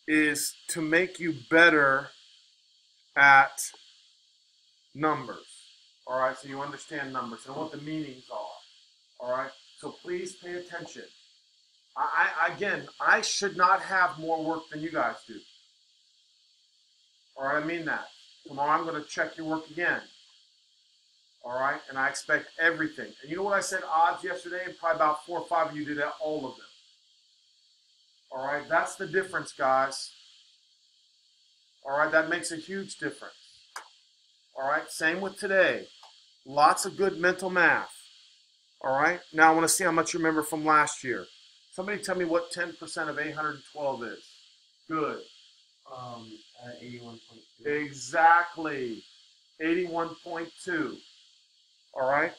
is to make you better at numbers. All right, so you understand numbers and what the meanings are. All right, so please pay attention. Again, I should not have more work than you guys do. All right, I mean that. Tomorrow I'm going to check your work again. All right, and I expect everything. And you know what I said odds yesterday? And probably about 4 or 5 of you did that, all of them. All right, that's the difference, guys. All right, that makes a huge difference. All right, same with today. Lots of good mental math. All right, now I want to see how much you remember from last year. Somebody tell me what 10% of 812 is. Good. 81.2. Exactly. 81.2. All right,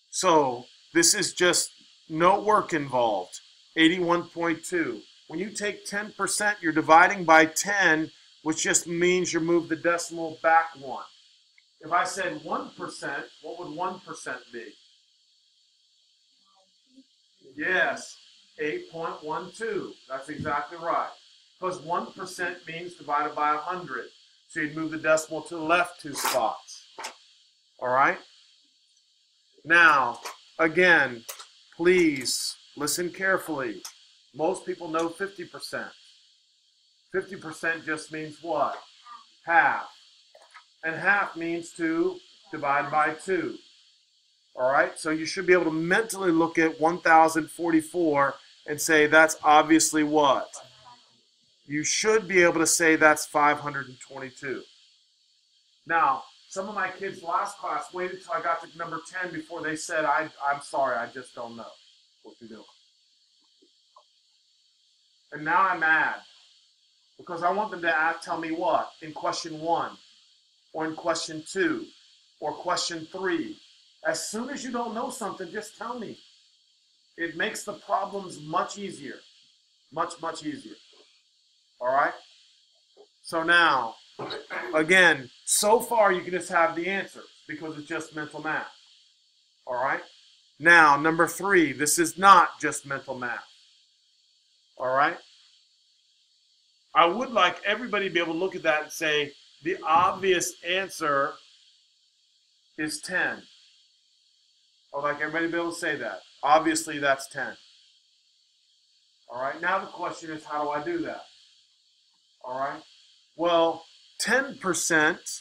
so this is just no work involved. 81.2. When you take 10%, you're dividing by 10, which just means you move the decimal back 1. If I said 1%, what would 1% be? Yes, 8.12. That's exactly right. Because 1% means divided by 100. So you'd move the decimal to the left 2 spots. All right? Now, again, please listen carefully. Most people know 50%. 50% just means what? Half. And half means to divide by 2. All right? So you should be able to mentally look at 1044 and say that's obviously what? You should be able to say that's 522. Now, some of my kids last class waited till I got to number 10 before they said, I'm sorry, I just don't know what you're doing. And now I'm mad because I want them to tell me what? In question 1 or in question 2 or question 3. As soon as you don't know something, just tell me. It makes the problems much easier. Much, much easier. All right? So now, again, so far you can just have the answers because it's just mental math. All right? Now, number 3, this is not just mental math. All right? I would like everybody to be able to look at that and say, the obvious answer is 10. I would like everybody to be able to say that. Obviously, that's 10. All right? Now the question is, how do I do that? All right? Well, 10%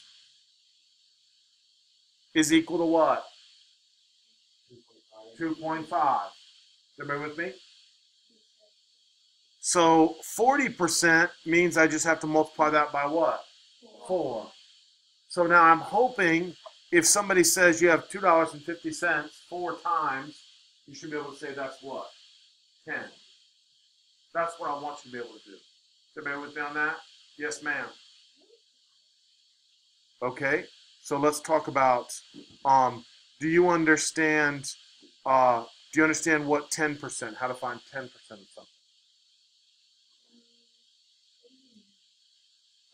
is equal to what? 2.5. Is everybody with me? So 40% means I just have to multiply that by what? 4. So now I'm hoping if somebody says you have $2.50 4 times, you should be able to say that's what? 10. That's what I want you to be able to do. Is everybody with me on that? Yes, ma'am. Okay, so let's talk about, do you understand what 10%, how to find 10% of something?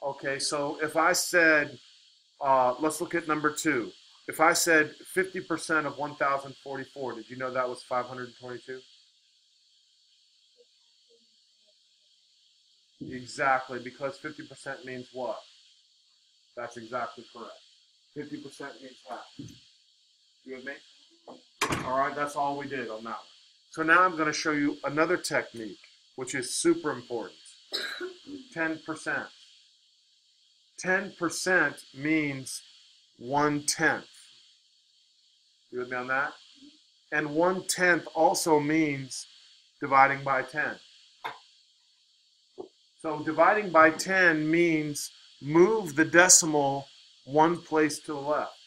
Okay, so if I said, let's look at number 2. If I said 50% of 1,044, did you know that was 522? Exactly, because 50% means what? That's exactly correct. 50% means half. You with me? All right, that's all we did on that one. So now I'm going to show you another technique, which is super important. 10%. 10% means 1/10. You with me on that? And 1/10 also means dividing by 10. So dividing by 10 means move the decimal 1 place to the left.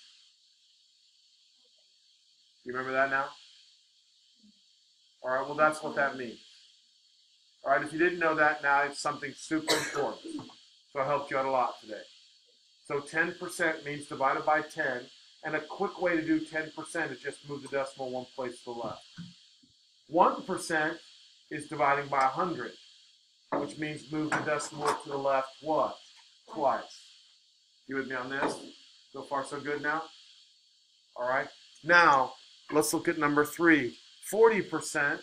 You remember that now? All right, well, that's what that means. All right, if you didn't know that, now it's something super important. So I helped you out a lot today. So 10% means divided by 10, and a quick way to do 10% is just move the decimal 1 place to the left. 1% is dividing by 100, which means move the decimal to the left what? Twice. You with me on this? So far so good now? All right. Now, let's look at number 3. 40%.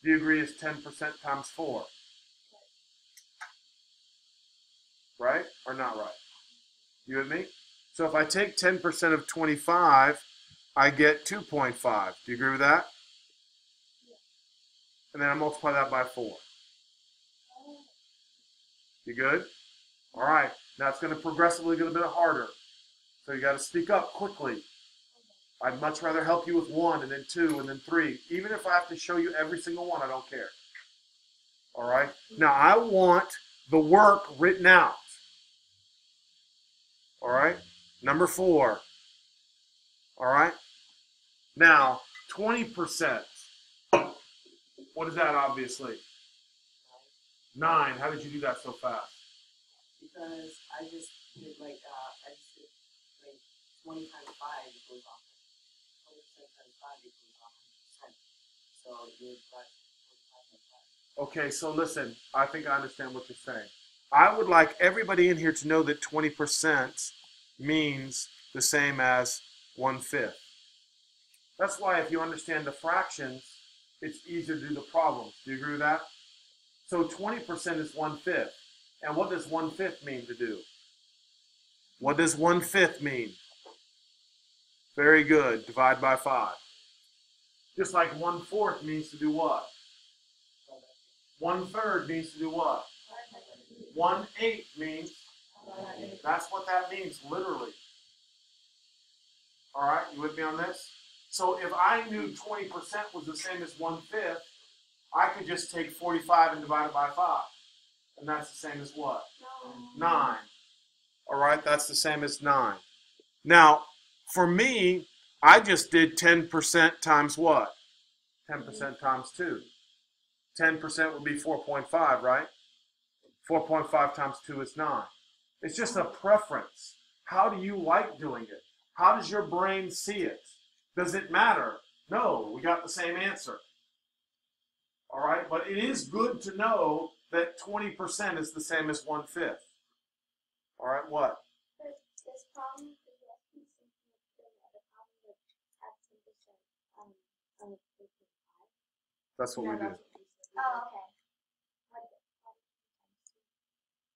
do you agree is 10% times 4? Right or not right? You with me? So if I take 10% of 25, I get 2.5. Do you agree with that? And then I multiply that by 4. You good? All right. Now it's going to progressively get a bit harder. So you got to speak up quickly. I'd much rather help you with 1 and then 2 and then 3. Even if I have to show you every single one, I don't care. All right? Now I want the work written out. All right? Number 4. All right? Now, 20%. What is that, obviously? 9. How did you do that so fast? Because I just did like 20 times 5 equals 100. 20% times 5 equals 100%. So you would divide 45 by 5. Okay, so listen, I think I understand what you're saying. I would like everybody in here to know that 20% means the same as 1/5. That's why if you understand the fractions, it's easier to do the problems. Do you agree with that? So 20% is 1/5. And what does 1/5 mean to do? What does 1/5 mean? Very good. Divide by 5. Just like 1/4 means to do what? 1/3 means to do what? 1/8 means, that's what that means, literally. All right, you with me on this? So if I knew 20% was the same as 1/5, I could just take 45 and divide it by 5. And that's the same as what? 9. All right, that's the same as 9. Now, for me, I just did 10% times what? 10% times 2. 10% would be 4.5, right? 4.5 times 2 is 9. It's just a preference. How do you like doing it? How does your brain see it? Does it matter? No, we got the same answer. All right, but it is good to know that 20% is the same as 1/5. All right, what? This problem is less than the problem with at 10% on the 3.5. That's what we do. Oh, okay.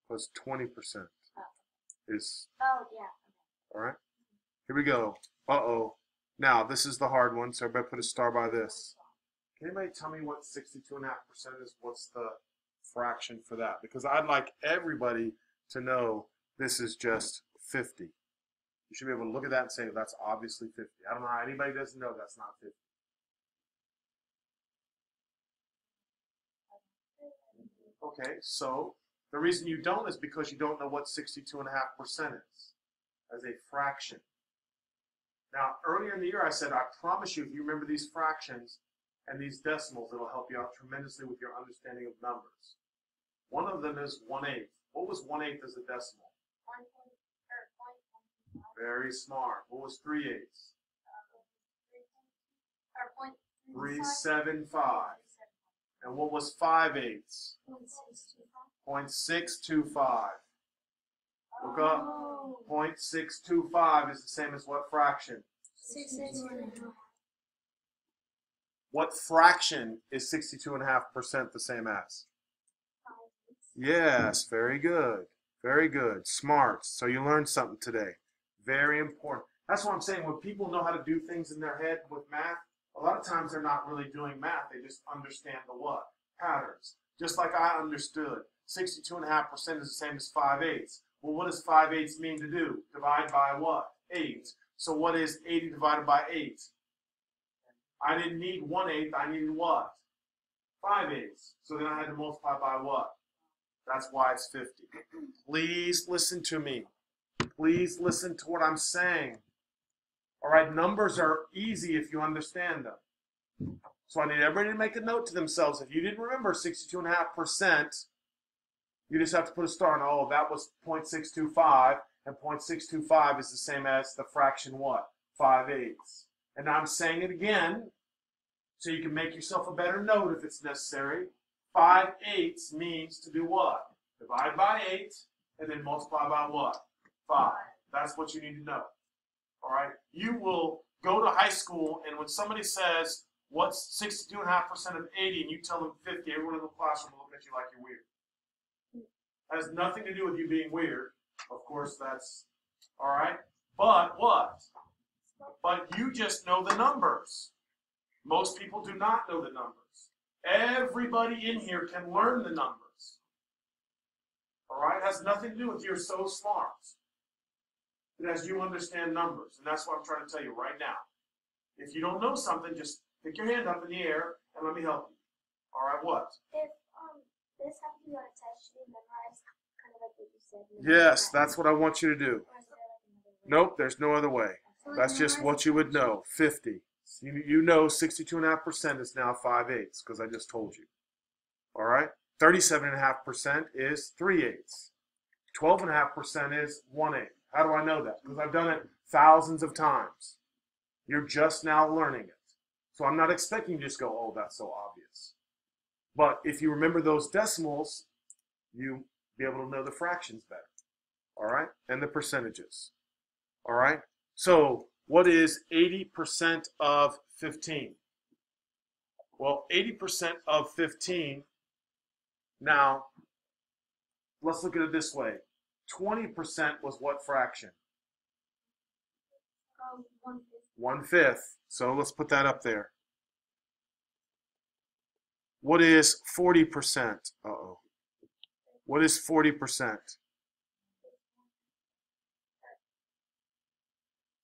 Plus 20% is, Oh, yeah. all right? Here we go. Uh-oh. Now, this is the hard one, so everybody put a star by this. Can anybody tell me what 62.5% is? What's the fraction for that? Because I'd like everybody to know this is just 50. You should be able to look at that and say, that's obviously 50. I don't know how anybody doesn't know that's not 50. Okay, so the reason you don't is because you don't know what 62.5% is as a fraction. Now, earlier in the year, I said, I promise you, if you remember these fractions and these decimals, it'll help you out tremendously with your understanding of numbers. One of them is 1/8. What was 1/8 as a decimal? 1.5. Very smart. What was 3/8? 375. And what was 5/8? 0.625. Look up. 0.625 is the same as what fraction? 62.5. What fraction is 62.5% the same as? Yes, very good. Very good. Smart. So you learned something today. Very important. That's what I'm saying. When people know how to do things in their head with math, a lot of times they're not really doing math. They just understand the what? Patterns. Just like I understood. 62.5% is the same as 5/8. Well, what does 5/8 mean to do? Divide by what? 8. So what is 80 divided by 8? I didn't need 1/8. I needed what? 5/8. So then I had to multiply by what? That's why it's 50. Please listen to me. Please listen to what I'm saying. All right, numbers are easy if you understand them. So I need everybody to make a note to themselves. If you didn't remember 62.5%, you just have to put a star on, oh, that was 0.625, and 0.625 is the same as the fraction what? 5/8. And I'm saying it again, so you can make yourself a better note if it's necessary. 5/8 means to do what? Divide by 8, and then multiply by what? 5. That's what you need to know. All right? You will go to high school, and when somebody says, What's 62.5% of 80? And you tell them 50. Everyone in the classroom will look at you like you're weird. Has nothing to do with you being weird. Of course, that's all right. But what? But you just know the numbers. Most people do not know the numbers. Everybody in here can learn the numbers. All right? It has nothing to do with you're so smart. It has you understand numbers. And that's what I'm trying to tell you right now. If you don't know something, just pick your hand up in the air and let me help you. All right, what? If this happened to be on a test, should we memorize kind of like what you said? Yes, that's what I want you to do. Or is there like another way? Nope, there's no other way. That's just what you would know. 50. You know 62.5% is now 5/8 because I just told you. All right? 37.5% is 3/8. 12.5% is 1/8. How do I know that? Because I've done it thousands of times. You're just now learning it. So I'm not expecting you to just go, oh, that's so obvious. But if you remember those decimals, you'll be able to know the fractions better. All right? And the percentages. All right? So what is 80% of 15? Well, 80% of 15, now, let's look at it this way. 20% was what fraction? 1/5. 1/5. So let's put that up there. What is 40%? Uh-oh. What is 40%?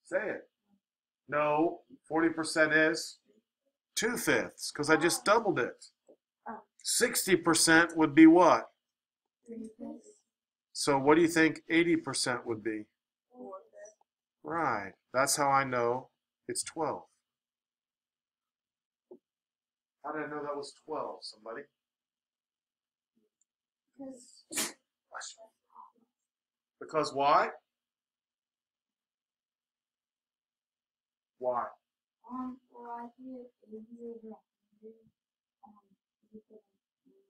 Say it. No, 40% is 2/5, because I just doubled it. 60% would be what? 3/5. So what do you think 80% would be? 4/5. Right. That's how I know it's 12. How did I know that was 12, somebody? Because why? Why? Well, I think it's easier to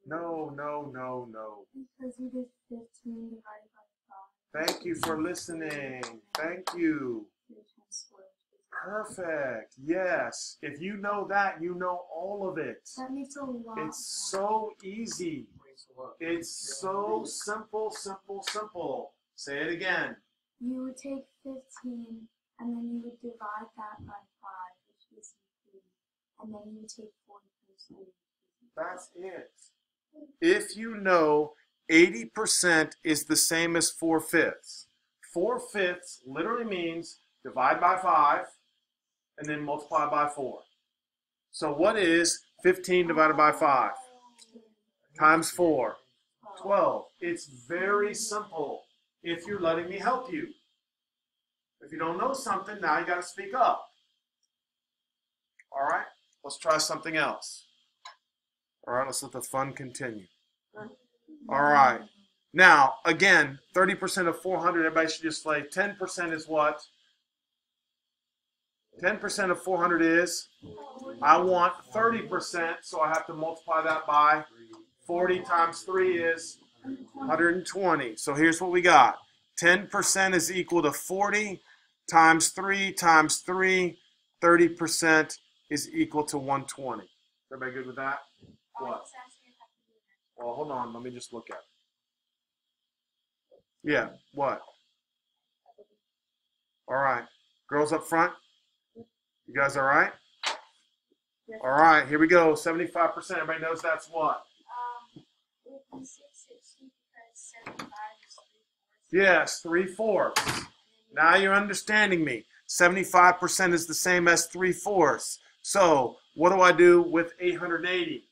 No, no, no, no. because you did 15 divided by 5. Thank you for listening. Thank you. Perfect. Yes. If you know that, you know all of it. That makes a lot. It's so easy. It's so simple, simple, simple. Say it again. You would take 15 and then you would divide that by 5, which is 3. And then you would take 40%. That's it. If you know 80% is the same as 4/5. 4/5 literally means divide by 5 and then multiply by 4. So what is 15 divided by 5? Times 4. 12. It's very simple if you're letting me help you. If you don't know something, now you got to speak up. All right? Let's try something else. All right, let's let the fun continue. All right. Now, again, 30% of 400, everybody should just say 10% is what? 10% of 400 is? I want 30%, so I have to multiply that by 40 times 3 is 120. So here's what we got. 10% is equal to 40 times 3 times 3. 30% is equal to 120. Everybody good with that? What? Well, hold on. Let me just look at it. Yeah, what? All right. Girls up front? You guys all right? Yes. All right, here we go. 75%. Everybody knows that's what? 660 because 75 is 3/4. Yes, 3/4. Now you're understanding me. 75% is the same as 3/4. So what do I do with 880?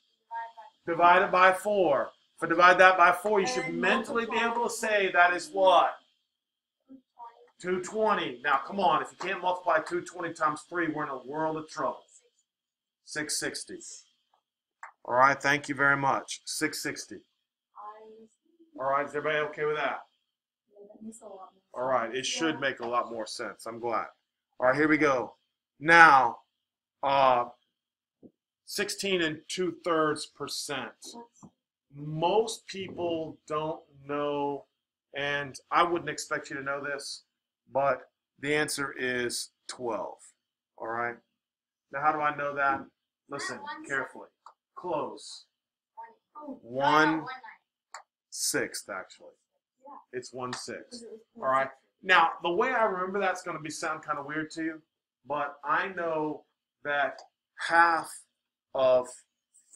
Divided by 4. If I divide that by 4, you should mentally be able to say that is what? 220. Now, come on. If you can't multiply 220 times 3, we're in a world of trouble. 660. All right. Thank you very much. 660. All right. Is everybody okay with that? All right. It should make a lot more sense. I'm glad. All right. Here we go. Now, 16 2/3%. Most people don't know, and I wouldn't expect you to know this, but the answer is 12. All right. Now, how do I know that? Listen carefully. Close. Oh, 1/6 actually. It's 1/6. All right. Now the way I remember that's going to sound kind of weird to you, but I know that half of,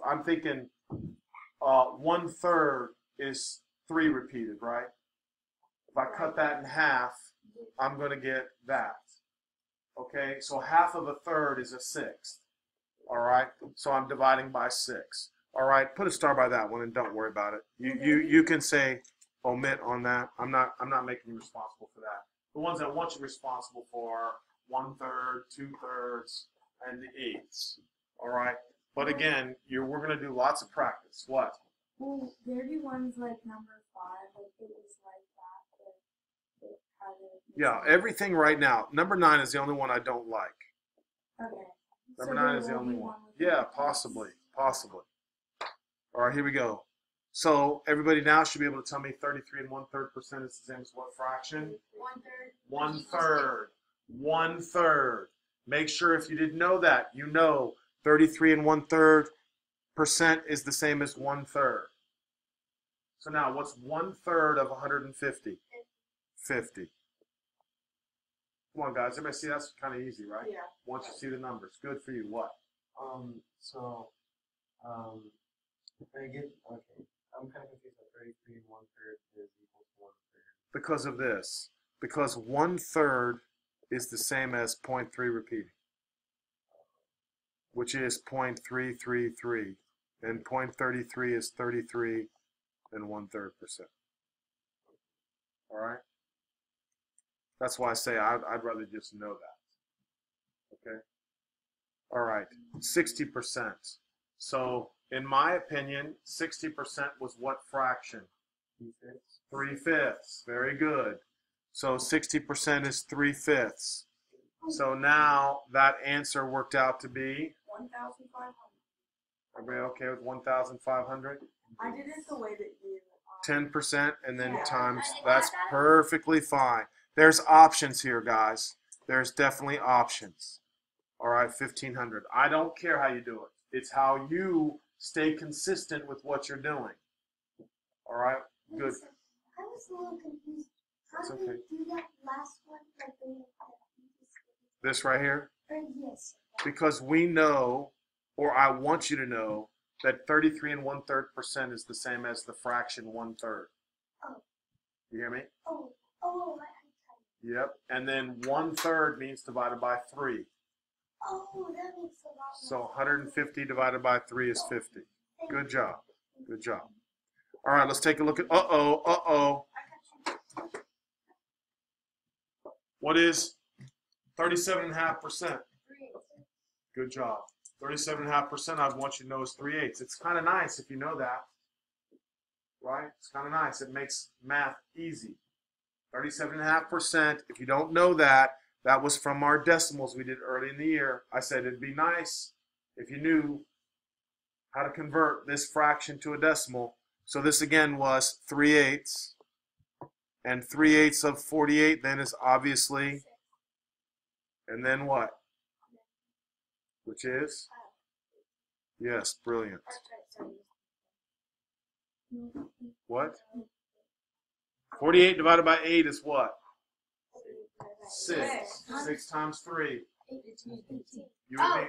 I'm thinking 1/3 is 3 repeated, right? If I cut that in half, I'm going to get that. Okay, so half of a third is a 1/6. All right, so I'm dividing by 6. All right, put a star by that one and don't worry about it. You can say omit on that. I'm not making you responsible for that. The ones I want you responsible for are 1/3, 2/3, and the 8ths. All right, but again, we're going to do lots of practice. What? Well, there be ones like number 5, like it was like that. Yeah, everything right now. Number 9 is the only one I don't like. Okay. Number 9 is the only one. Yeah, possibly. All right, here we go. So everybody now should be able to tell me 33 1/3% is the same as what fraction? 1/3. 1/3. Make sure if you didn't know that, you know 33 1/3% is the same as 1/3. So now what's 1/3 of 150? 50. Come on, guys. Everybody see that's kind of easy, right? Yeah. Once you see the numbers. Good for you. What? I get, okay. I'm kind of confused. 33 1/3 is equal to 1/3. Because of this. Because 1/3 is the same as 0.3 repeating, which is 0.333, and 0.33 is 33 1/3%. All right. That's why I say I'd rather just know that. Okay. All right. 60%. So in my opinion, 60% was what fraction? 3/5. Very good. So 60% is 3/5. So now that answer worked out to be 1,500. Everybody okay with 1,500? I did it the way that you. 10% and then Yeah. times. That's perfectly fine. There's options here, guys. There's definitely options. All right, 1,500. I don't care how you do it. It's how you stay consistent with what you're doing. All right, good. I was a little confused. How It's did okay. you do that last one? Like This right here, yes. because we know, or I want you to know, that 33 1/3% is the same as the fraction 1/3. Oh. You hear me? Oh. Yep. And then 1/3 means divided by 3. Oh, that makes a lot more So 150 divided by 3 is 50. Good job. Good job. All right, let's take a look at, What is 37.5%? Good job. 37.5% I want you to know is 3/8. It's kind of nice if you know that. Right? It's kind of nice. It makes math easy. 37.5%. If you don't know that, that was from our decimals we did early in the year. I said it'd be nice if you knew how to convert this fraction to a decimal. So this again was 3/8. And 3/8 of 48 then is obviously, and then what? Which is? Yes, brilliant. What? 48 divided by 8 is what? 6. 6 times 3. You with me,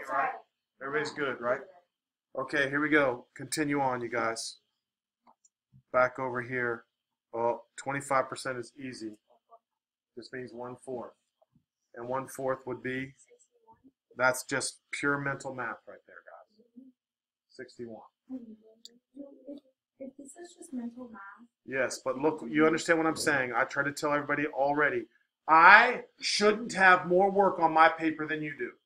right? Everybody's good, right? Okay, here we go. Continue on, you guys. Back over here. Oh, 25% is easy. This means 1/4. And 1/4 would be? That's just pure mental math right there, guys. 61. If this is just mental math. Yes, but look, you understand what I'm saying. I try to tell everybody already. I shouldn't have more work on my paper than you do.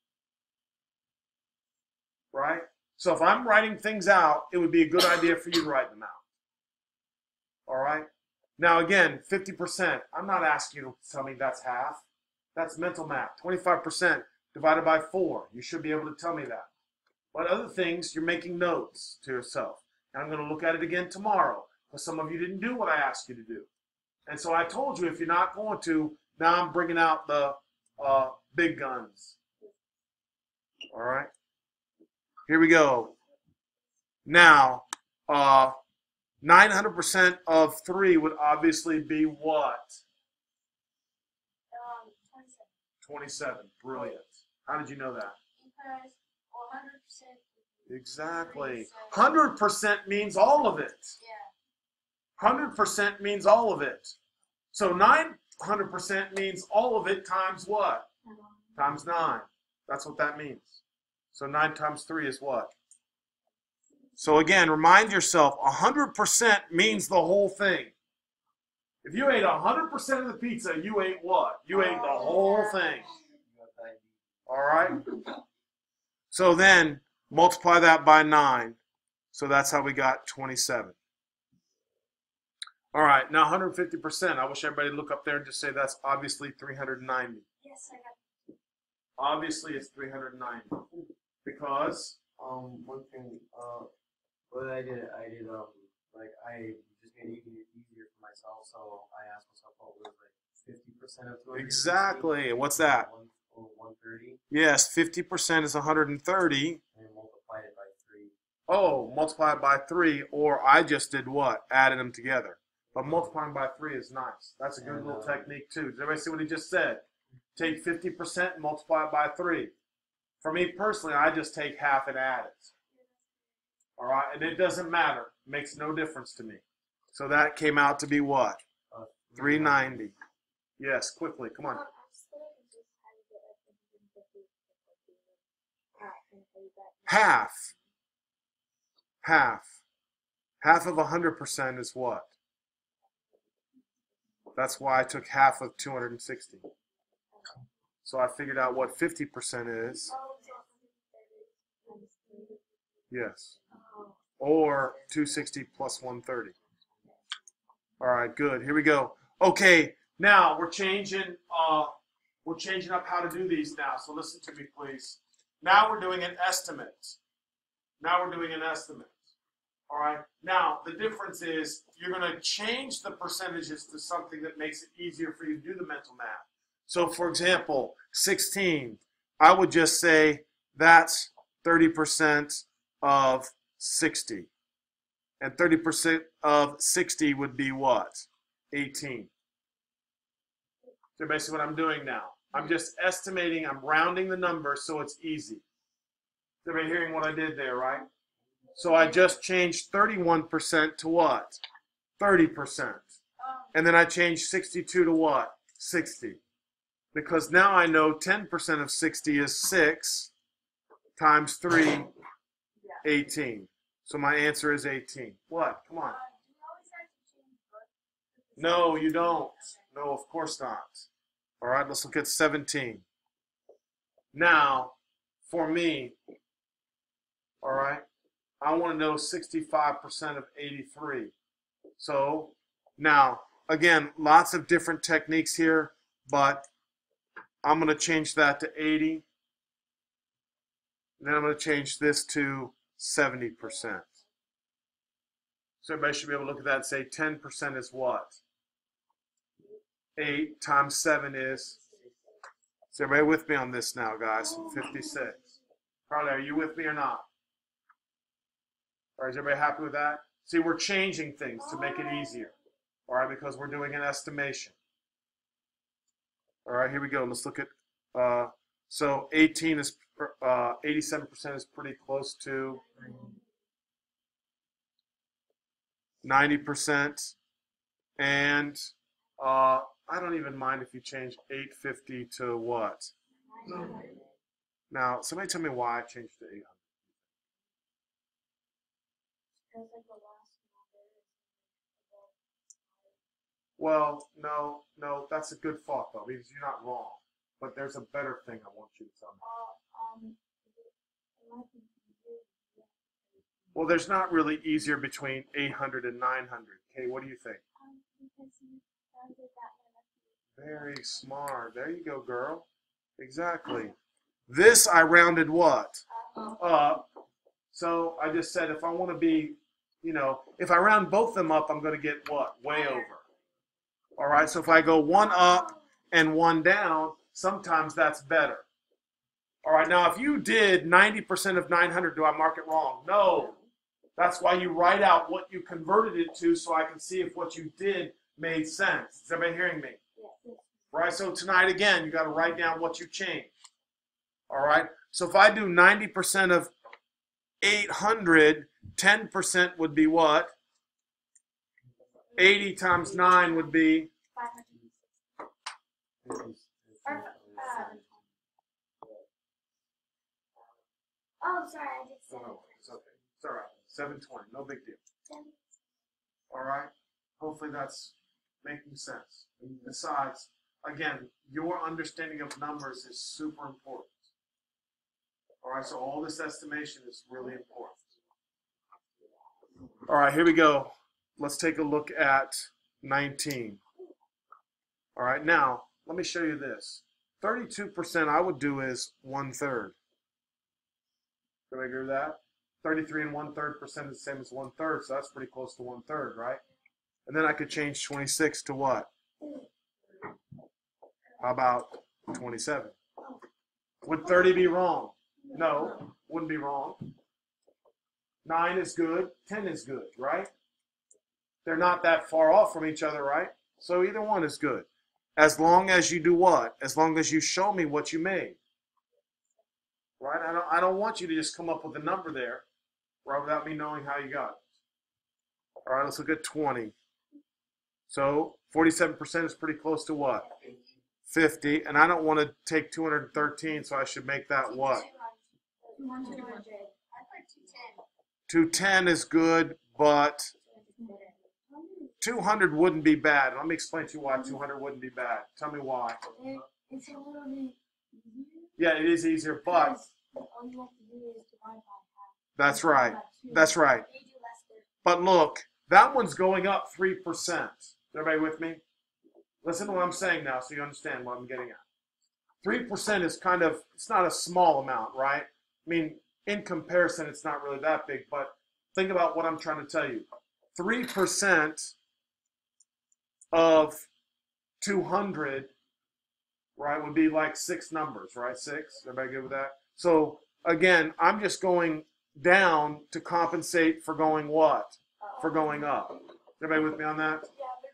Right? So if I'm writing things out, it would be a good idea for you to write them out. All right? Now again, 50%. I'm not asking you to tell me that's half. That's mental math. 25% divided by 4. You should be able to tell me that. But other things, you're making notes to yourself. And I'm going to look at it again tomorrow. Because some of you didn't do what I asked you to do. And so I told you if you're not going to, now I'm bringing out the big guns. All right? Here we go. Now, 900% of 3 would obviously be what? 27. 27. Brilliant. How did you know that? Because 100%. Exactly. 100% means all of it. Yeah. 100% means all of it. So 900% means all of it times what? Times 9. That's what that means. So 9 times 3 is what? So again, remind yourself, 100% means the whole thing. If you ate 100% of the pizza, you ate what? You ate the whole thing. All right? So then, multiply that by 9. So that's how we got 27. All right, now 150%. I wish everybody would look up there and just say that's obviously 390. Yes, I got it. Obviously, it's 390. Because? One thing, what I did, like, I just made it easier for myself, so I asked myself what was, like, 50% of 200. Exactly. And what's that? 130. Yes, 50% is 130. And multiplied it by 3. Oh, multiply it by 3, or I just did what? Added them together. But multiplying by 3 is nice. That's a good little technique, too. Does everybody see what he just said? Take 50% and multiply it by 3. For me personally, I just take half and add it. All right, and it doesn't matter. It makes no difference to me. So that came out to be what? 390. Yes, quickly, come on. Half. Half. Half of 100% is what? That's why I took half of 260. So I figured out what 50% is. Yes. Or 260 plus 130. All right, good. Here we go. Okay, now we're changing up how to do these now. So listen to me, please. Now we're doing an estimate. Now we're doing an estimate. All right. Now the difference is you're going to change the percentages to something that makes it easier for you to do the mental math. So for example, 16, I would just say that's 30% of 60. And 30% of 60 would be what? 18. So basically what I'm doing now, I'm just estimating, I'm rounding the number so it's easy. Is everybody hearing what I did there, right? So I just changed 31% to what? 30%. And then I changed 62 to what? 60. Because now I know 10% of 60 is 6 times 3, 18. So my answer is 18. What? Come on. No, you don't. No, of course not. All right, let's look at 17. Now, for me, all right, I want to know 65% of 83. So now, again, lots of different techniques here, but I'm going to change that to 80. Then I'm going to change this to 70%. So everybody should be able to look at that and say 10% is what? 8 times 7 is? Is everybody with me on this now, guys? 56. Carly, are you with me or not? All right, is everybody happy with that? See, we're changing things to make it easier. All right, because we're doing an estimation. All right, here we go. Let's look at, so 18 is, 87% is pretty close to 90%. And I don't even mind if you change 850 to what? Now, somebody tell me why I changed to 800. Well, no, that's a good thought, though, because you're not wrong. But there's a better thing I want you to tell me. Well, there's not really easier between 800 and 900. Okay, what do you think? Very smart. There you go, girl. Exactly. This I rounded what? Up. So I just said if I want to be, if I round both of them up, I'm going to get what? Way over. All right, so if I go one up and one down, sometimes that's better. All right, now if you did 90% of 900, do I mark it wrong? No. That's why you write out what you converted it to so I can see if what you did made sense. Is everybody hearing me? Yes. Right, so tonight again, you got to write down what you changed. All right, so if I do 90% of 800, 10% would be what? 80 times 9 would be 560. Oh, sorry, I did 7. no, it's okay. It's all right. 720, no big deal. All right, hopefully that's making sense. Besides, again, your understanding of numbers is super important. All right, so all this estimation is really important. All right, here we go. Let's take a look at 19. All right, now, let me show you this. 32% I would do is 1/3. Do I agree with that? 33 and 1/3% is the same as 1/3, so that's pretty close to 1/3, right? And then I could change 26 to what? How about 27? Would 30 be wrong? No, wouldn't be wrong. 9 is good, 10 is good, right? They're not that far off from each other, right? So either one is good. As long as you do what? As long as you show me what you made. Right? I don't want you to just come up with a number there, right, without me knowing how you got it. All right, let's look at 20. So 47% is pretty close to what? 50. And I don't want to take 213, so I should make that what? 200. 210 is good, but 200 wouldn't be bad. Let me explain to you why 200 wouldn't be bad. Tell me why. It's a little bit easier. Yeah, it is easier, but all you have to do is divide by half. that's right. That's right. They do less than. But look, that one's going up 3%. Is everybody with me? Listen to what I'm saying now so you understand what I'm getting at. 3% is kind of, it's not a small amount, right? I mean, in comparison, it's not really that big, but think about what I'm trying to tell you. 3% of 200, right, would be like 6 numbers, right? 6? Everybody good with that? So, again, I'm just going down to compensate for going what? For going up. Everybody with me on that? Yeah, but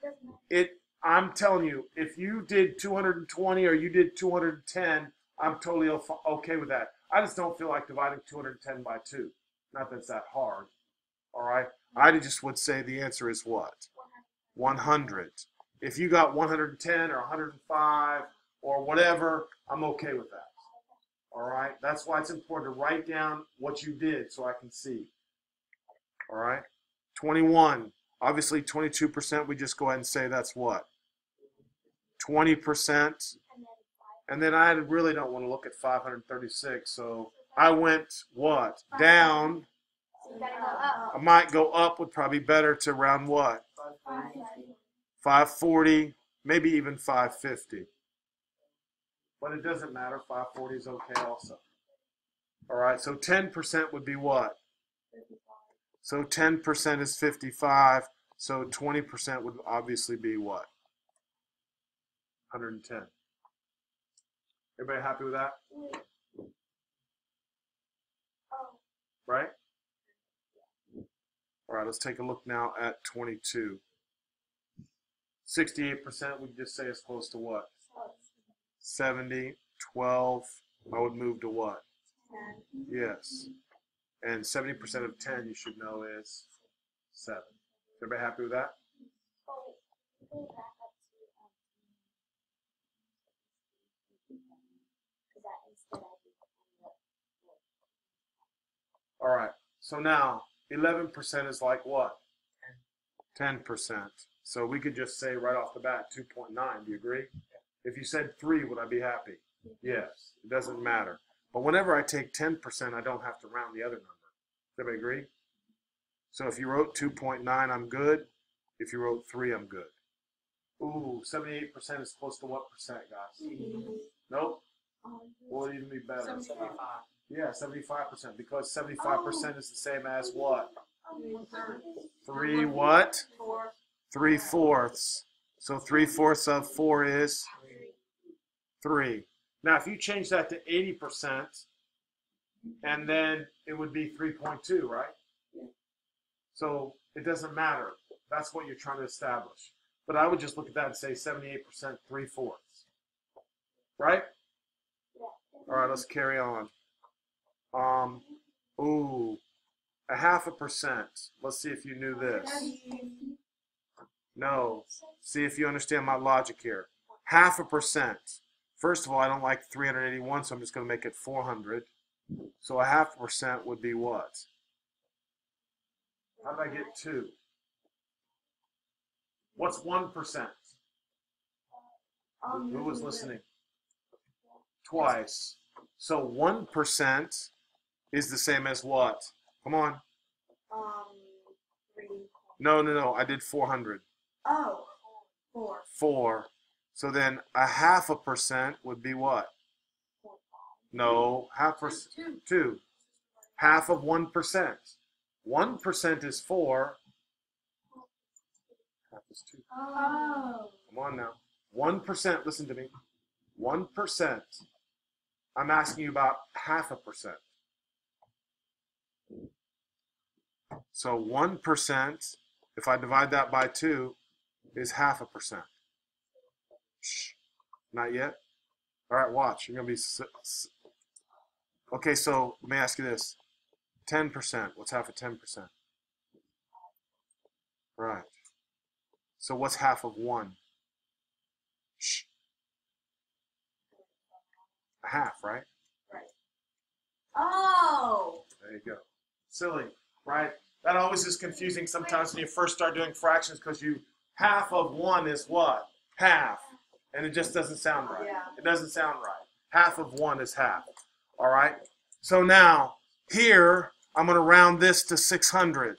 it doesn't. I'm telling you, if you did 220 or you did 210, I'm totally okay with that. I just don't feel like dividing 210 by 2. Not that it's that hard. All right? I just would say the answer is what? 100. If you got 110 or 105 or whatever, I'm okay with that. All right? That's why it's important to write down what you did so I can see. All right? 21. Obviously, 22%, we just go ahead and say that's what? 20%. And then I really don't want to look at 536, so I went what? Down. So you gotta go up. I might go up, would probably be better to around what? 540, maybe even 550. But it doesn't matter, 540 is okay also. All right, so 10% would be what? So 10% is 55, so 20% would obviously be what? 110. Everybody happy with that? Right? All right, let's take a look now at 22. 68% we just say is close to what? 70, 12, I would move to what? Yes. And 70% of 10 you should know is 7. Everybody happy with that? All right. So now 11% is like what? 10%. So we could just say right off the bat 2.9. Do you agree? If you said 3, would I be happy? Yes. It doesn't matter. But whenever I take 10%, I don't have to round the other number. Does everybody agree? So if you wrote 2.9, I'm good. If you wrote 3, I'm good. Ooh, 78% is close to what percent, guys? Nope. What would even be better? 75. Yeah, 75%. Because 75% is the same as what? 3 what? 3/4. So 3/4 of 4 is 3. Now, if you change that to 80%, and then it would be 3.2, right? Yeah. So it doesn't matter. That's what you're trying to establish. But I would just look at that and say 78%, 3/4. Right? Yeah. All right, let's carry on. Ooh, 0.5%. Let's see if you knew this. No. See if you understand my logic here. 0.5%. First of all, I don't like 381, so I'm just going to make it 400. So 0.5% would be what? How did I get 2? What's 1%? Who was listening? Twice. So 1% is the same as what? Come on. 3. No. I did 400. Oh, 4. 4. So then 0.5% would be what? No, 0.5%. 2. Half of 1%. 1% is 4. Half is 2. Oh. Come on now. 1%, listen to me. 1%. I'm asking you about 0.5%. So 1%, if I divide that by 2, is 0.5%. Shh. Not yet? All right, watch. You're going to be... Okay, so let me ask you this. 10%. What's half of 10%? Right. So what's half of 1? Shh. A half, right? Right. Oh. There you go. Silly, right? That always is confusing sometimes when you first start doing fractions because half of 1 is what? Half. And it just doesn't sound right. Yeah. It doesn't sound right. Half of 1 is half. All right? So now, here, I'm going to round this to 600.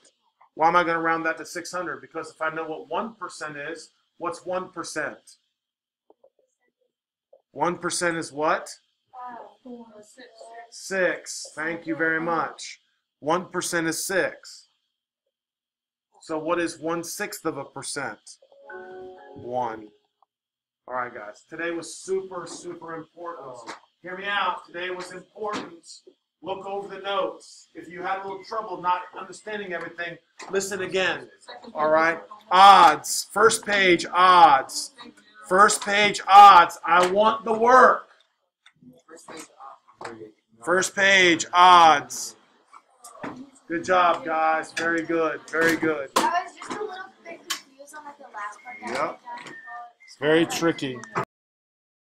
Why am I going to round that to 600? Because if I know what 1% is, what's 1%? 1% is what? 4. 6. Thank you very much. 1% is 6. So what is 1/6 of a percent? 1. All right, guys. Today was super, super important. Hear me out. Today was important. Look over the notes. If you had a little trouble not understanding everything, listen again. All right? Odds. First page, odds. First page, odds. I want the work. First page, odds. Good job, guys. Very good. Very good. I was just a little bit confused on like the last part. Yep. It's very tricky.